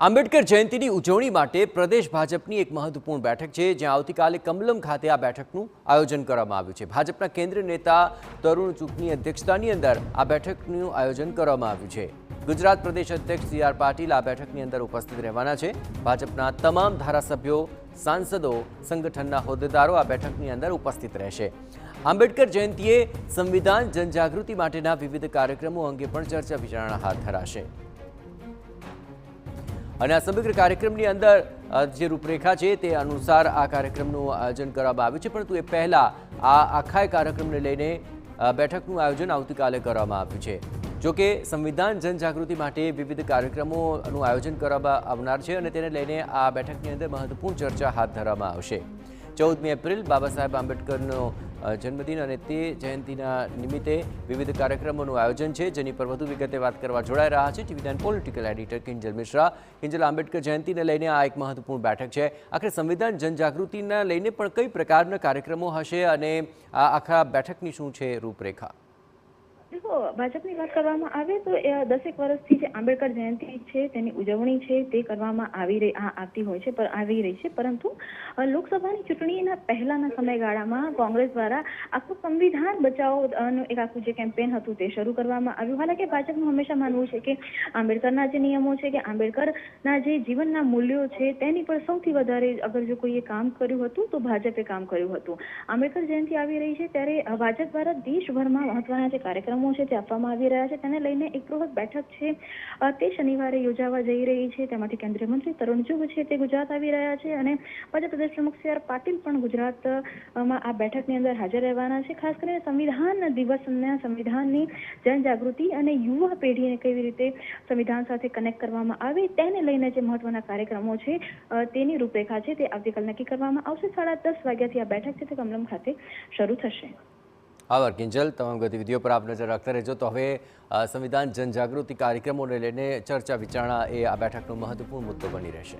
આંબેડકર જયંતિની ઉજવણી માટે પ્રદેશ ભાજપની એક મહત્વપૂર્ણ બેઠક છે, જ્યાં આવતીકાલે કમલમ ખાતે આ બેઠકનું આયોજન કરવામાં આવ્યું છે। ભાજપના કેન્દ્રીય નેતા તરુણ ચુગની અધ્યક્ષતાની અંદર આ બેઠકનું આયોજન કરવામાં આવ્યું છે। ગુજરાત પ્રદેશ અધ્યક્ષ સી આર પાટીલ આ બેઠકની અંદર ઉપસ્થિત રહેવાના છે। ભાજપના તમામ ધારાસભ્યો, સાંસદો, સંગઠનના હોદ્દેદારો આ બેઠકની અંદર ઉપસ્થિત રહેશે। આંબેડકર જયંતિએ સંવિધાન જનજાગૃતિ માટેના વિવિધ કાર્યક્રમો અંગે પણ ચર્ચા વિચારણા હાથ ધરાશે। અને આ સમગ્ર કાર્યક્રમની અંદર જે રૂપરેખા છે તે અનુસાર આ કાર્યક્રમનું આયોજન કરવામાં આવ્યું છે, પરંતુ એ પહેલાં આ આખા કાર્યક્રમને લઈને બેઠકનું આયોજન આવતીકાલે કરવામાં આવ્યું છે। જોકે સંવિધાન જનજાગૃતિ માટે વિવિધ કાર્યક્રમોનું આયોજન કરવામાં આવનાર છે અને તેને લઈને આ બેઠકની અંદર મહત્વપૂર્ણ ચર્ચા હાથ ધરવામાં આવશે। 14મી એપ્રિલ બાબા સાહેબ આંબેડકરનો જન્મદિન અને તે જયંતિના નિમિત્તે વિવિધ કાર્યક્રમોનું આયોજન છે, જેની પર વધુ વિગતે વાત કરવા જોડાઈ રહ્યા છે ટીવી9 પોલિટિકલ એડિટર કિંજલ મિશ્રા। કિંજલ, આંબેડકર જયંતિને લઈને આ એક મહત્વપૂર્ણ બેઠક છે, આખરે સંવિધાન જનજાગૃતિના લઈને પણ કઈ પ્રકારના કાર્યક્રમો હશે અને આ આખા બેઠકની શું છે રૂપરેખા? देखो, भाजपની વાત કરવામાં આવે તો 10 વર્ષથી જે આંબેડકર જયંતિ છે તેની ઉજવણી છે તે કરવામાં આવતી હોય છે, આવી રહી છે, પરંતુ લોકસભાની ચૂંટણીના પહેલાના સમયગાળામાં કોંગ્રેસ દ્વારા આખું સંવિધાન બચાવોનું એક આખું જે કેમ્પેન હતું તે શરૂ કરવામાં આવ્યું। હાલાકી ભાજપનું હંમેશા માનવું છે કે આંબેડકરના જે નિયમો છે કે આંબેડકરના જે જીવનના મૂલ્યો છે તેની પર સૌથી વધારે અગર જો કોઈએ કામ કર્યું હતું તો ભાજપે કામ કર્યું હતું। આંબેડકર જયંતિ આવી રહી છે ત્યારે ભાજપ દ્વારા દેશભરમાં મહત્વના જે કાર્યક્રમો છે તે આપવામાં આવી રહ્યા છે, તેને લઈને એક બૃહદ બેઠક છે તે શનિવારે યોજાવા જઈ રહી છે। તેમાંથી કેન્દ્રીય મંત્રી તરુણ ચુગ છે તે ગુજરાત આવી રહ્યા છે અને ભાજપ પ્રદેશ પ્રમુખ સી આર પાટીલ પણ ગુજરાતમાં આ બેઠકની અંદર હાજર રહેવાના છે। ખાસ કરીને સંવિધાન દિવસના સંવિધાનની જનજાગૃતિ અને યુવા પેઢીને કેવી રીતે સંવિધાન સાથે કનેક્ટ કરવામાં આવે તેને લઈને જે મહત્વના કાર્યક્રમો છે તેની રૂપરેખા છે તે આવતીકાલ નક્કી કરવામાં આવશે। 10:30 વાગ્યાથી આ બેઠક છે તે કમલમ ખાતે શરૂ થશે। આભાર કિંજલ, તમામ ગતિવિધિઓ પર આપ નજર રાખતા રહેજો। તો હવે સંવિધાન જનજાગૃતિ કાર્યક્રમોને લઈને ચર્ચા વિચારણા એ આ બેઠકનો મહત્વપૂર્ણ મુદ્દો બની રહેશે।